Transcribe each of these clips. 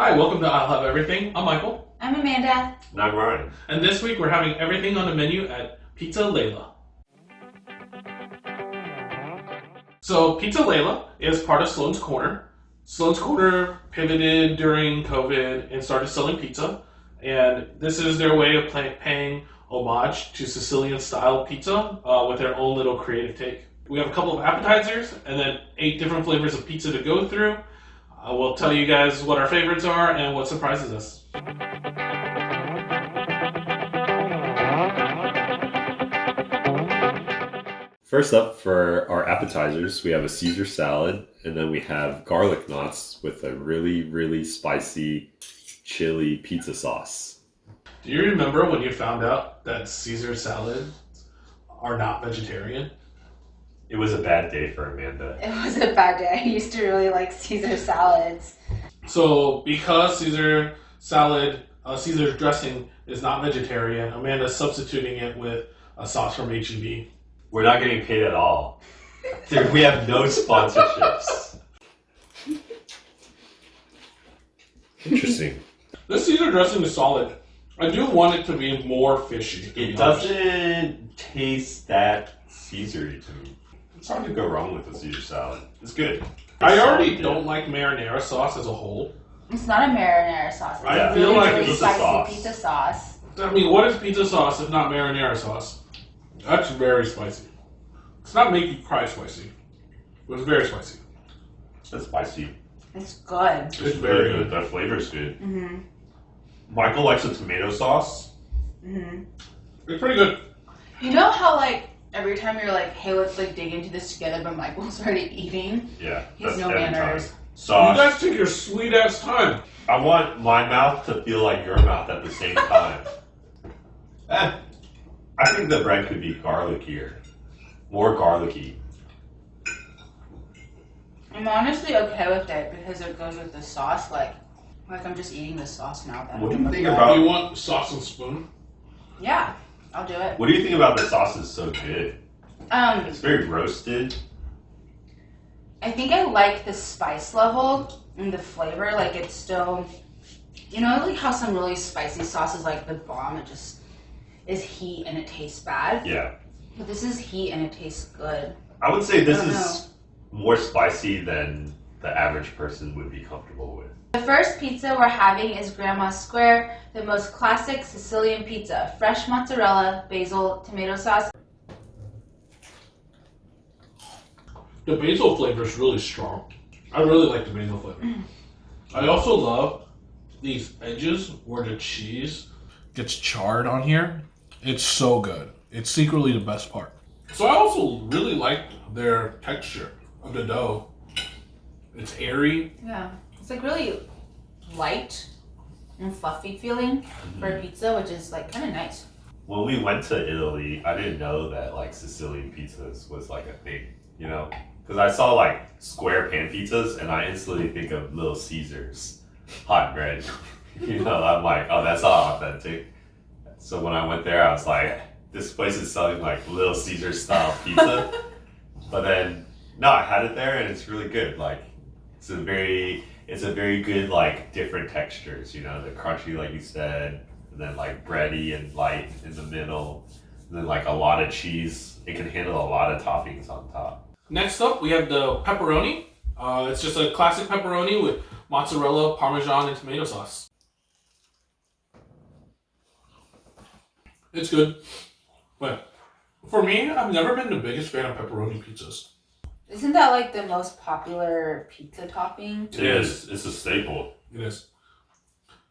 Hi, welcome to I'll Have Everything. I'm Michael. I'm Amanda. And I'm Ryan. And this week we're having everything on the menu at Pizza Leila. So Pizza Leila is part of Sloan's Corner. Sloan's Corner pivoted during COVID and started selling pizza. And this is their way of paying homage to Sicilian-style pizza with their own little creative take. We have a couple of appetizers and then 8 different flavors of pizza to go through. We'll tell you guys what our favorites are and what surprises us. First up for our appetizers, we have a Caesar salad, and then we have garlic knots with a really, really spicy chili pizza sauce. Do you remember when you found out that Caesar salads are not vegetarian? It was a bad day for Amanda. It was a bad day. I used to really like Caesar salads. So because Caesar dressing is not vegetarian, Amanda's substituting it with a sauce from H-E-B. We're not getting paid at all. Dude, we have no sponsorships. Interesting. This Caesar dressing is solid. I do want it to be more fishy. It doesn't taste that Caesar-y to me. It's hard to go wrong with a Caesar salad. It's good. I already don't like marinara sauce as a whole. It's not a marinara sauce. It's I a feel really, like really it's a spicy sauce. pizza sauce. I mean, what is pizza sauce if not marinara sauce? That's very spicy. It's not make you cry spicy, but it's very spicy. It's spicy. It's good. It's very good. The flavor's good. Mm-hmm. Michael likes the tomato sauce. Mm-hmm. It's pretty good. You know how every time you're like, hey, let's dig into this together, but Michael's already eating? Yeah. He has that's no every manners. time. You Sauce. guys take your sweet ass time. I want my mouth to feel like your mouth at the same time. I think the bread could be garlickier. More garlicky. I'm honestly okay with it because it goes with the sauce. Like I'm just eating the sauce now. What do you think Do you about want sauce and spoon? Yeah, I'll do it. What do you think about the sauce is so good? It's very roasted. I think I like the spice level and the flavor. Like it's still, like how some really spicy sauces like the bomb, it just is heat and it tastes bad. Yeah. But this is heat and it tastes good. I would say this I don't is more spicy than the average person would be comfortable with. The first pizza we're having is Grandma's Square, the most classic Sicilian pizza. Fresh mozzarella, basil, tomato sauce. The basil flavor is really strong. I really like the basil flavor. I also love these edges where the cheese gets charred on here. It's so good. It's secretly the best part. So I also really like their texture of the dough. It's airy. Yeah, it's really light and fluffy feeling for a pizza, which is kind of nice. When we went to Italy, I didn't know that Sicilian pizzas was a thing, Because I saw square pan pizzas and I instantly think of Little Caesars hot bread. I'm like, oh, that's not authentic. So when I went there, I was like, this place is selling Little Caesar style pizza. But then, no, I had it there and it's really good. It's a very good different textures. The crunchy, like you said, and then bready and light in the middle, and then a lot of cheese. It can handle a lot of toppings on top. Next up, we have the pepperoni. It's just a classic pepperoni with mozzarella, parmesan, and tomato sauce. It's good. But for me, I've never been the biggest fan of pepperoni pizzas. Isn't that the most popular pizza topping? It is. It's a staple. It is.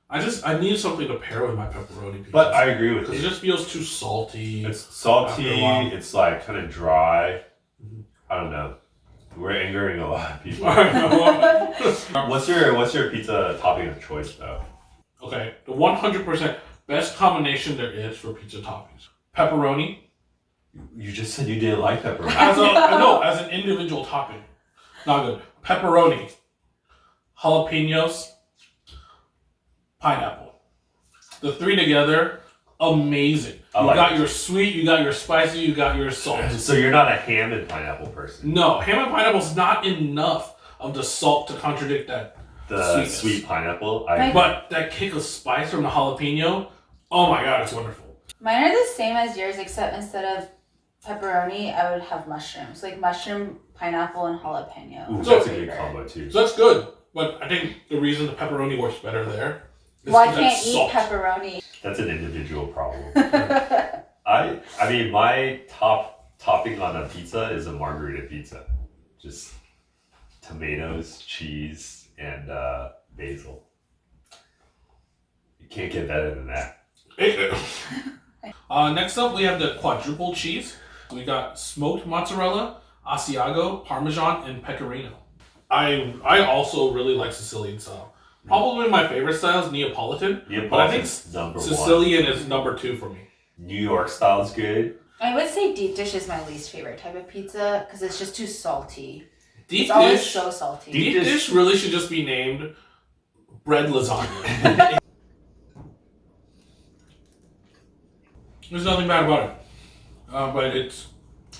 I need something to pair with my pepperoni pizzas. But I agree with Because you. it just feels too salty. It's salty. After a while. It's kind of dry. I don't know. We're angering a lot of people. What's your pizza topping of choice though? Okay, the 100% best combination there is for pizza toppings. Pepperoni. You just said you didn't like pepperoni. As an individual topping. Not good. Pepperoni. Jalapenos. Pineapple. The 3 together, amazing. You got your sweet, you got your spicy, you got your salt. So you're not a ham and pineapple person. No, ham and pineapple's not enough of the salt to contradict that the Sweetness. sweet pineapple. But that kick of spice from the jalapeno, oh my god, it's wonderful. Mine are the same as yours, except instead of pepperoni, I would have mushrooms. Like mushroom, pineapple, and jalapeno. Ooh, So- that's a good combo too. So that's good. But I think the reason the pepperoni works better there is Well, I 'cause can't that's eat salt. pepperoni. That's an individual problem. I mean, my top topping on a pizza is a margarita pizza. Just tomatoes, cheese, and basil. You can't get better than that. Next up, we have the quadruple cheese. We got smoked mozzarella, Asiago, Parmesan, and Pecorino. I also really like Sicilian style. Probably my favorite style is Neapolitan, but I think Neapolitan's number Sicilian one. is number 2 for me. New York style is good. I would say deep dish is my least favorite type of pizza because it's just too salty. Deep It's always dish, so salty. deep dish really should just be named bread lasagna. There's nothing bad about it, but it's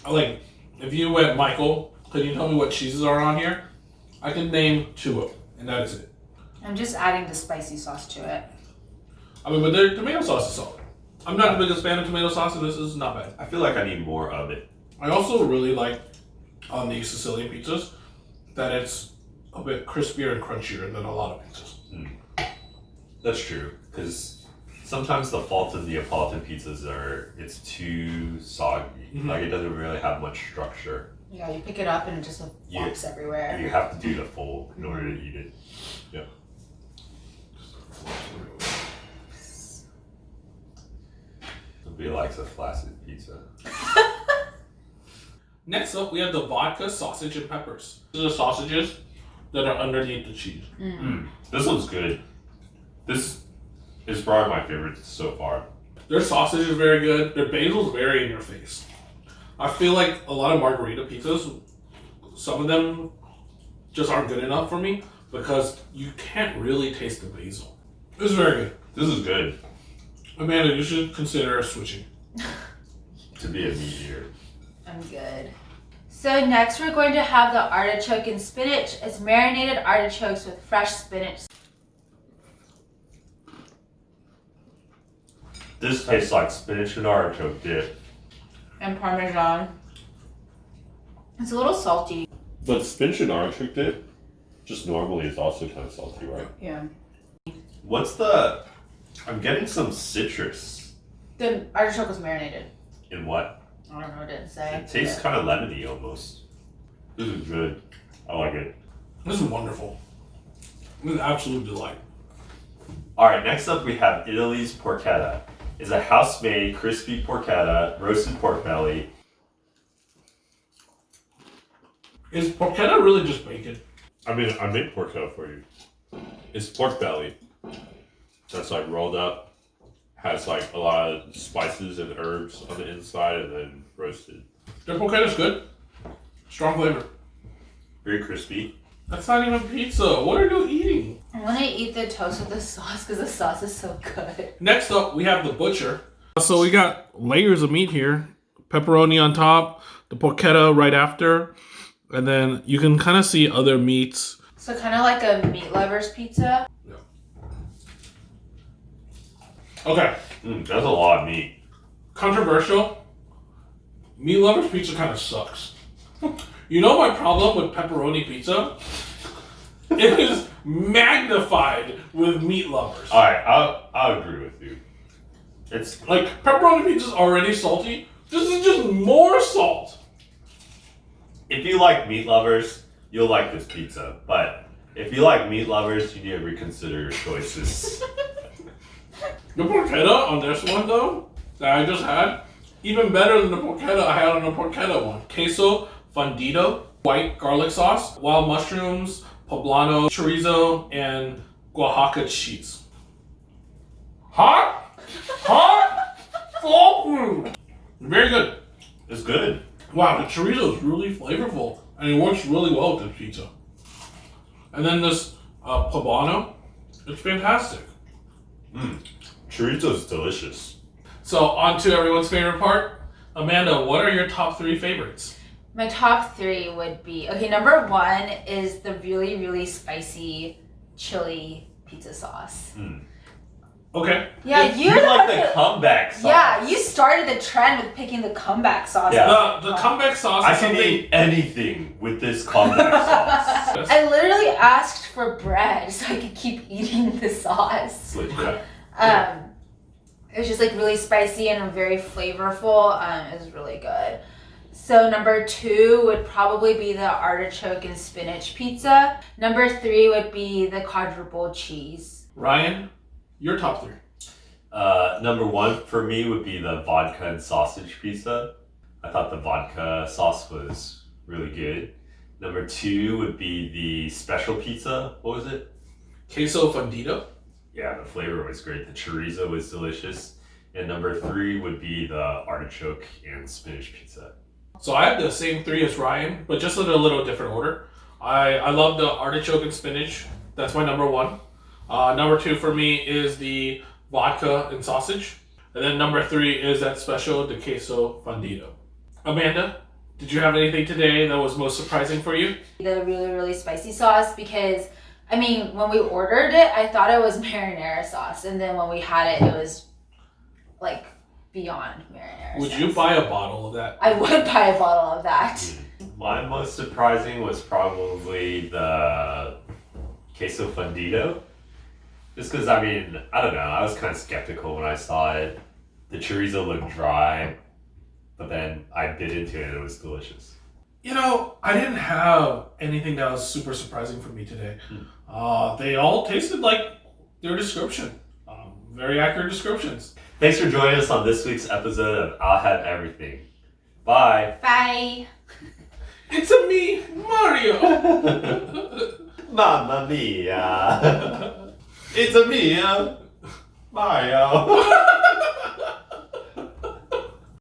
like if you went, Michael, can you tell me what cheeses are on here? I can name 2 of them, and that is it. I'm just adding the spicy sauce to it. I mean, but their tomato sauce is solid. I'm not the biggest fan of tomato sauce, and this is not bad. I feel like I need more of it. I also really like on these Sicilian pizzas that it's a bit crispier and crunchier than a lot of pizzas. That's true, because sometimes the fault of Neapolitan pizzas are it's too soggy. Mhm. Like it doesn't really have much structure. Yeah, you pick it up and it just flops everywhere. You have to do the fold in order to eat it. Yeah. Nobody likes a flaccid pizza. Next up, we have the vodka, sausage, and peppers. These are the sausages that are underneath the cheese. This one's good. This is probably my favorite so far. Their sausage is very good. Their basil is very in your face. I feel like a lot of margarita pizzas, some of them just aren't good enough for me because you can't really taste the basil. This is very good. This is good Amanda, you should consider switching. to be a meat eater. I'm good. So next we're going to have the artichoke and spinach. It's marinated artichokes with fresh spinach. This tastes like spinach and artichoke dip. And Parmesan. It's a little salty. But spinach and artichoke dip just normally is also kind of salty, right? Yeah. What's the... I'm getting some citrus. The artichoke was marinated. In what? I don't know, it didn't say. It tastes kind of lemony almost. This is good. I like it. This is wonderful. This is an absolute delight. Alright, next up we have Italy's porchetta. It's a house-made crispy porchetta, roasted pork belly. Is porchetta really just bacon? I mean, I made porchetta for you. It's pork belly that's like rolled up, has like a lot of spices and herbs on the inside, and then roasted. Their porchetta's good. Strong flavor. Very crispy. That's not even pizza. What are you eating? I want to eat the toast with the sauce because the sauce is so good. Next up, we have the butcher. So we got layers of meat here. Pepperoni on top, the porchetta right after, and then you can kind of see other meats. So kind of like a meat lover's pizza. Okay, That's a lot of meat. controversial. Meat lovers pizza kind of sucks. You know my problem with pepperoni pizza? It is magnified with meat lovers. Alright, I'll agree with you. It's Like, pepperoni pizza's already salty. This is just more salt. if you like meat lovers, you'll like this pizza. But if you like meat lovers, you need to reconsider your choices. The porchetta on this one, though, that I just had, even better than the porchetta I had on the porchetta one. Queso fundido, white garlic sauce, wild mushrooms, poblano, chorizo, and Oaxaca cheese. Hot, full. Very good. It's good. Wow, the chorizo is really flavorful, and it works really well with this pizza. And then this poblano, it's fantastic. Chorizo's delicious. So on to everyone's favorite part. Amanda, what are your top 3 favorites? My top 3 would be, okay, number 1 is the really, really spicy chili pizza sauce. Okay. Yeah, You you're like the the comeback sauce. Yeah, you started the trend with picking the comeback sauce. Yeah. The comeback sauce I is can something. eat anything with this comeback sauce. I literally asked for bread so I could keep eating the sauce. It's legit. Okay. It was just like really spicy and very flavorful. It was really good. So number 2 would probably be the artichoke and spinach pizza. Number 3 would be the quadruple cheese. Ryan, your top 3. Number 1 for me would be the vodka and sausage pizza. I thought the vodka sauce was really good. Number 2 would be the special pizza. What was it? Queso fundido. Yeah, the flavor was great. The chorizo was delicious. And number 3 would be the artichoke and spinach pizza. So I have the same 3 as Ryan, but just in a little different order. I love the artichoke and spinach. That's my number 1. Number 2 for me is the vodka and sausage. And then number 3 is that special, the queso fundido. Amanda, did you have anything today that was most surprising for you? The really, really spicy sauce because, I mean, when we ordered it, I thought it was marinara sauce. And then when we had it, it was like beyond marinara Would sauce. you buy a bottle of that? I would buy a bottle of that. My most surprising was probably the queso fundido. Just because, I mean, I don't know. I was kind of skeptical when I saw it. The chorizo looked dry, but then I bit into it and it was delicious. You know, I didn't have anything that was super surprising for me today. They all tasted like their description. Very accurate descriptions. Thanks for joining us on this week's episode of I'll Have Everything. Bye. Bye. It's a me, Mario. Mamma mia. It's a me, Mario.